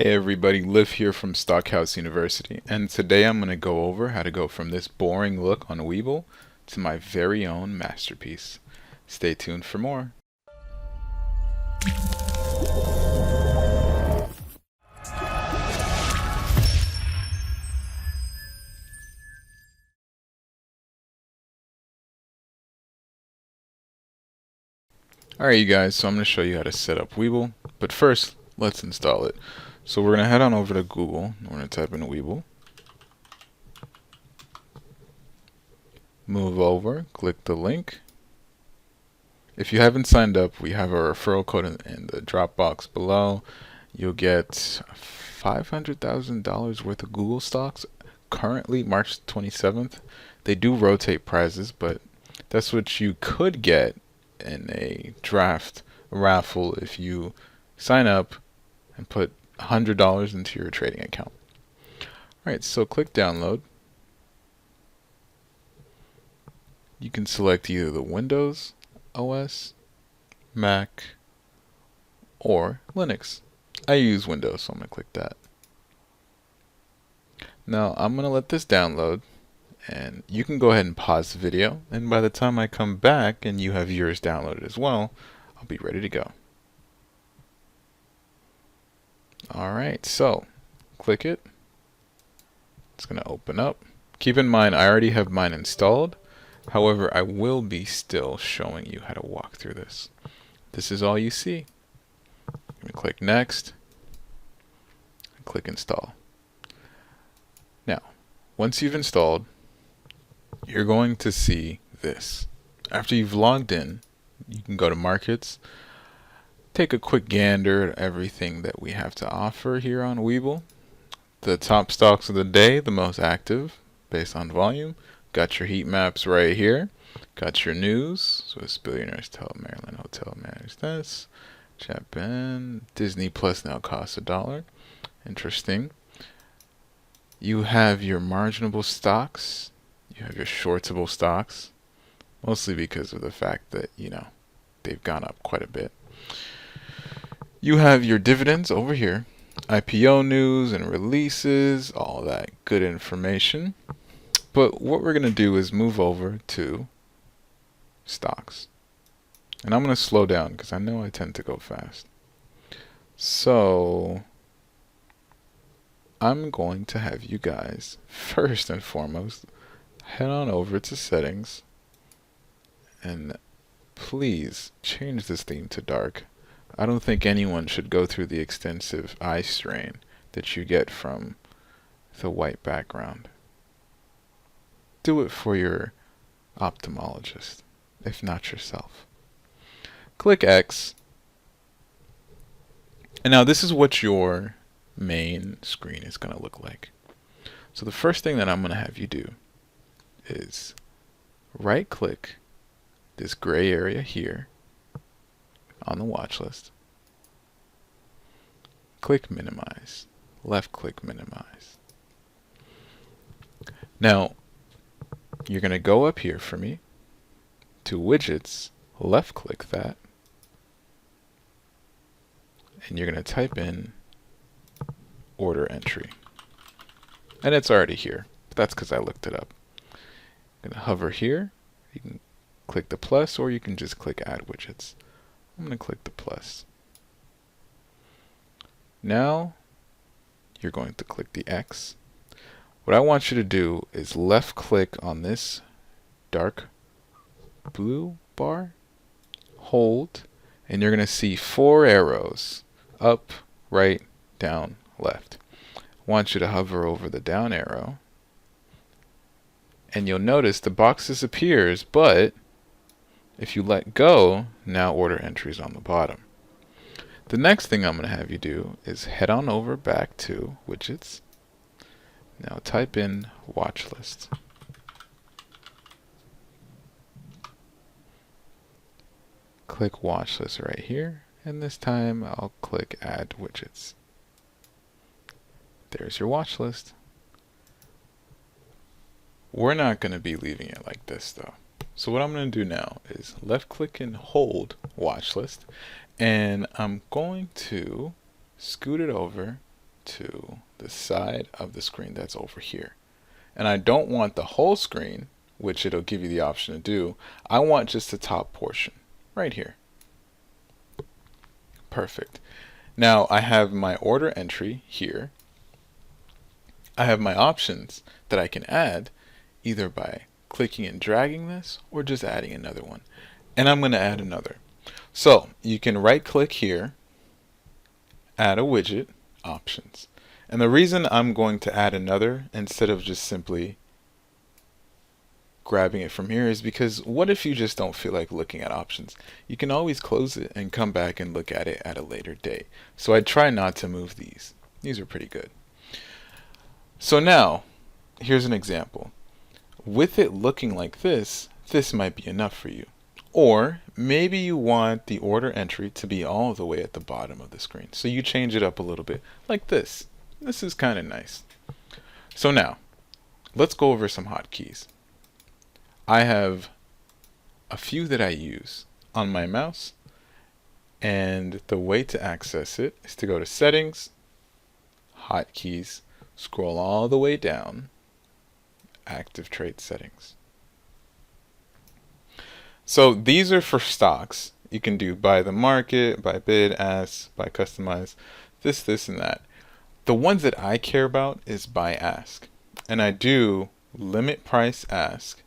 Hey everybody, Liv here from Stockhouse University, and today I'm going to go over how to go from this boring look on Webull to my very own masterpiece. Stay tuned for more. Alright you guys, so I'm going to show you how to set up Webull, but first let's install it. So we're going to head on over to Google, we're going to type in Webull, move over, click the link. If you haven't signed up, we have a referral code in the drop box below. You'll get $500,000 worth of Google stocks. Currently, March 27th. They do rotate prizes, but that's what you could get in a draft raffle if you sign up and put $100 into your trading account. Alright, so click download. You can select either the Windows OS, Mac, or Linux. I use Windows, so I'm going to click that. Now I'm going to let this download, and you can go ahead and pause the video, and by the time I come back and you have yours downloaded as well, I'll be ready to go. Alright, so click it. It's going to open up. Keep in mind I already have mine installed. However, I will be still showing you how to walk through this. This is all you see. I'm going to click next and click install. Now, once you've installed, you're going to see this. After you've logged in, you can go to markets, take a quick gander at everything that we have to offer here on Webull. The top stocks of the day, the most active based on volume. Got your heat maps right here. Got your news. Swiss billionaires tell Maryland hotel managers this. Japan. Disney Plus now costs $1. Interesting. You have your marginable stocks. You have your shortable stocks. Mostly because of the fact that, they've gone up quite a bit. You have your dividends over here. IPO news and releases. All that good information. But what we're going to do is move over to stocks. And I'm going to slow down because I know I tend to go fast. So I'm going to have you guys, first and foremost, head on over to settings. And please change this theme to dark. I don't think anyone should go through the extensive eye strain that you get from the white background. Do it for your ophthalmologist, if not yourself. Click X. And now this is what your main screen is going to look like. So the first thing that I'm going to have you do is right click this gray area here on the watch list. Click minimize. Left click minimize. Now you're going to go up here for me to widgets, left click that, and you're going to type in order entry. And it's already here, but that's because I looked it up. I'm going to hover here. You can click the plus, or you can just click add widgets. I'm going to click the plus. Now you're going to click the X. What I want you to do is left click on this dark blue bar, hold, and you're going to see 4 arrows, up, right, down, left. I want you to hover over the down arrow, and you'll notice the box disappears, but if you let go, now order entry is on the bottom. The next thing I'm going to have you do is head on over back to widgets. Now type in watch list. Click watch list right here, and this time I'll click add widgets. There's your watch list. We're not going to be leaving it like this though. So what I'm going to do now is left click and hold watch list, and I'm going to scoot it over to the side of the screen that's over here. And I don't want the whole screen, which it'll give you the option to do. I want just the top portion right here. Perfect. Now I have my order entry here. I have my options that I can add either by clicking and dragging this or just adding another one. And I'm going to add another. So you can right click here, add a widget, options. And the reason I'm going to add another instead of just simply grabbing it from here is because what if you just don't feel like looking at options? You can always close it and come back and look at it at a later date. So I try not to move these. These are pretty good. So now, here's an example. With it looking like this might be enough for you. Or maybe you want the order entry to be all the way at the bottom of the screen. So you change it up a little bit like this. This is kind of nice. So now, let's go over some hotkeys. I have a few that I use on my mouse, and the way to access it is to go to Settings, Hotkeys, scroll all the way down, Active Trade Settings. So these are for stocks. You can do by the market, by bid, ask, by customize, this, and that. The ones that I care about is by ask. And I do limit price ask.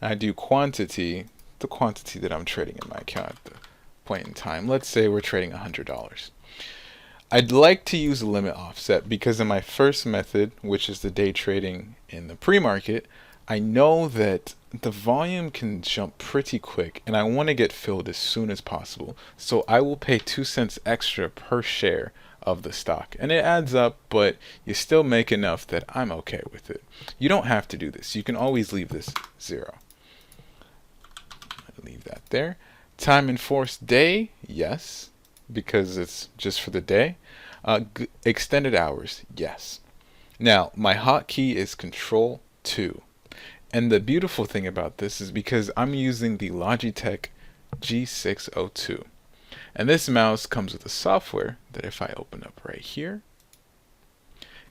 And I do quantity, the quantity that I'm trading in my account at the point in time. Let's say we're trading $100. I'd like to use a limit offset because in my first method, which is the day trading in the pre-market, I know that the volume can jump pretty quick and I want to get filled as soon as possible. So I will pay 2 cents extra per share of the stock. And it adds up, but you still make enough that I'm okay with it. You don't have to do this. You can always leave this 0. Leave that there. Time enforced day, yes, because it's just for the day. Extended hours, yes. Now, my hotkey is Control 2. And the beautiful thing about this is because I'm using the Logitech G602. And this mouse comes with a software that if I open up right here,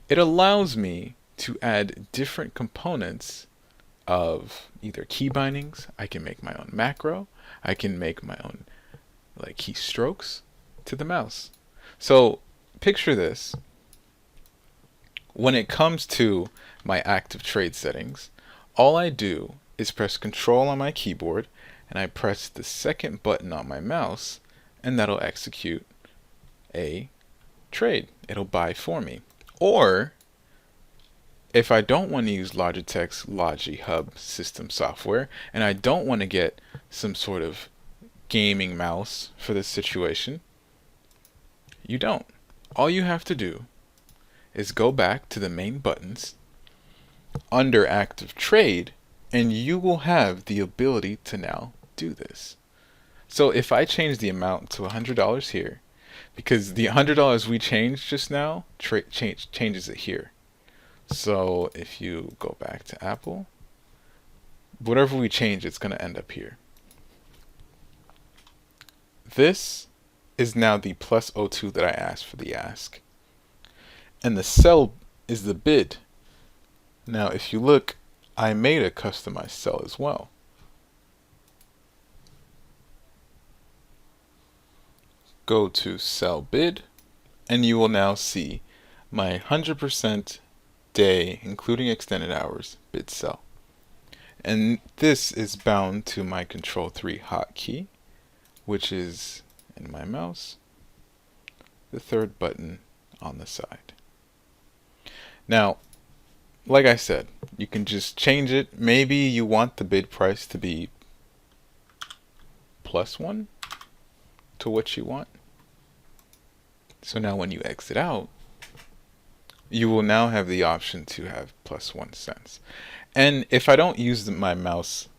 it allows me to add different components of either key bindings. I can make my own macro. I can make my own like keystrokes to the mouse. So picture this. When it comes to my active trade settings, all I do is press Control on my keyboard and I press the second button on my mouse and that'll execute a trade. It'll buy for me. Or if I don't want to use Logitech's Logi Hub system software and I don't want to get some sort of gaming mouse for this situation, you don't. All you have to do is go back to the main buttons under Active Trade and you will have the ability to now do this. So if I change the amount to $100 here, because the $100 we changed just now changes it here. So if you go back to Apple, whatever we change, it's going to end up here. This is now the plus +02 that I asked for the ask. And the sell is the bid. Now if you look, I made a customized sell as well. Go to sell bid and you will now see my 100% day, including extended hours, bid sell. And this is bound to my Control 3 hotkey, which is in my mouse, the third button on the side. Now, like I said, you can just change it. Maybe you want the bid price to be +1 to what you want. So now when you exit out, you will now have the option to have +1 cents. And if I don't use my mouse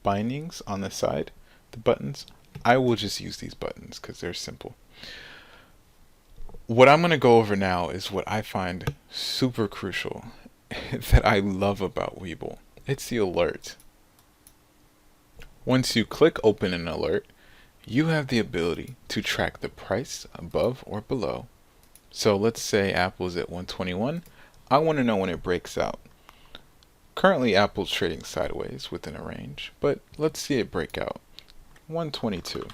bindings on the side, the buttons, I will just use these buttons because they're simple. What I'm going to go over now is what I find super crucial that I love about Webull. It's the alert. Once you click open an alert, you have the ability to track the price above or below So let's say Apple's at 121. I want to know when it breaks out. Currently Apple's trading sideways within a range, but let's see it break out. 122.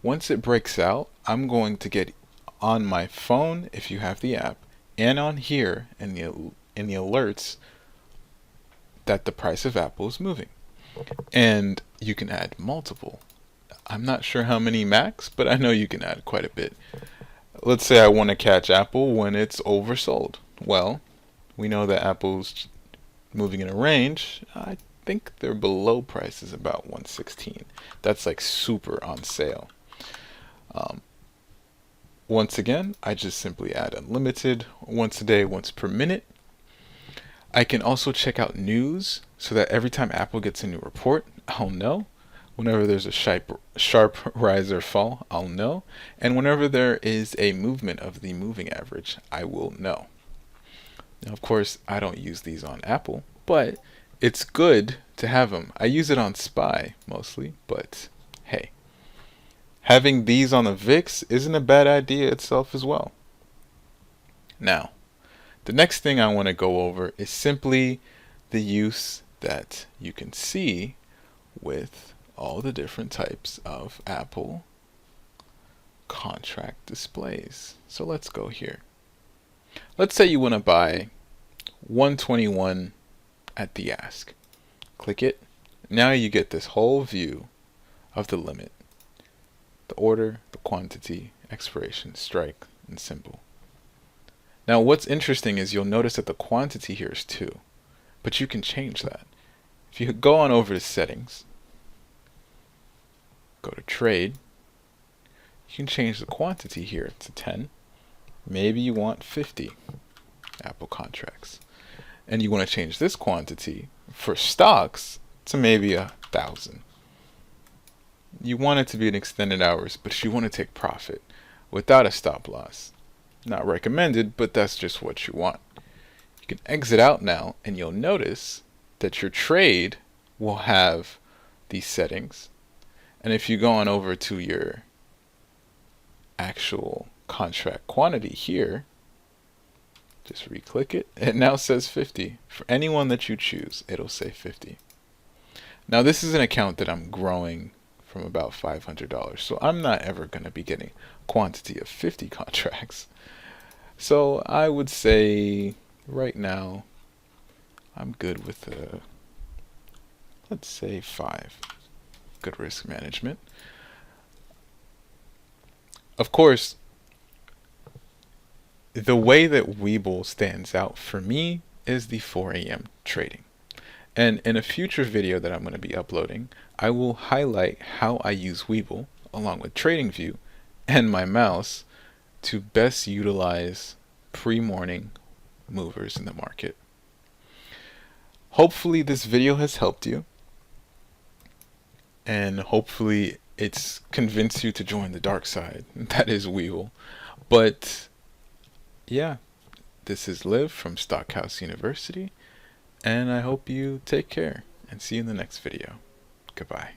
Once it breaks out, I'm going to get on my phone, if you have the app, and on here in the alerts that the price of Apple is moving. And you can add multiple. I'm not sure how many max, but I know you can add quite a bit. Let's say I want to catch Apple when it's oversold. Well, we know that Apple's moving in a range. I think their below price is about 116. That's like super on sale. Once again, I just simply add unlimited, once a day, once per minute. I can also check out news so that every time Apple gets a new report, I'll know. Whenever there's a sharp rise or fall, I'll know. And whenever there is a movement of the moving average, I will know. Now, of course, I don't use these on Apple, but it's good to have them. I use it on SPY mostly, but hey. Having these on the VIX isn't a bad idea itself as well. Now, the next thing I want to go over is simply the use that you can see with all the different types of Apple contract displays. So let's go here. Let's say you want to buy 121 at the ask. Click it. Now you get this whole view of the limit, the order, the quantity, expiration, strike, and symbol. Now what's interesting is you'll notice that the quantity here is 2, but you can change that. If you go on over to settings, go to trade, you can change the quantity here to 10. Maybe you want 50 Apple contracts. And you want to change this quantity for stocks to maybe 1,000. You want it to be in extended hours, but you want to take profit without a stop loss. Not recommended, but that's just what you want. You can exit out now, and you'll notice that your trade will have these settings. And if you go on over to your actual contract quantity here, just re-click it. It now says 50. For anyone that you choose, it'll say 50. Now this is an account that I'm growing from about $500, so I'm not ever going to be getting a quantity of 50 contracts. So I would say right now I'm good with let's say 5. Good risk management. Of course, the way that Webull stands out for me is the 4 a.m. trading. And in a future video that I'm going to be uploading, I will highlight how I use Webull along with TradingView and my mouse to best utilize pre-morning movers in the market. Hopefully this video has helped you, and hopefully it's convinced you to join the dark side, that is Webull. But yeah, this is Liv from Stockhouse University, and I hope you take care and see you in the next video. Goodbye.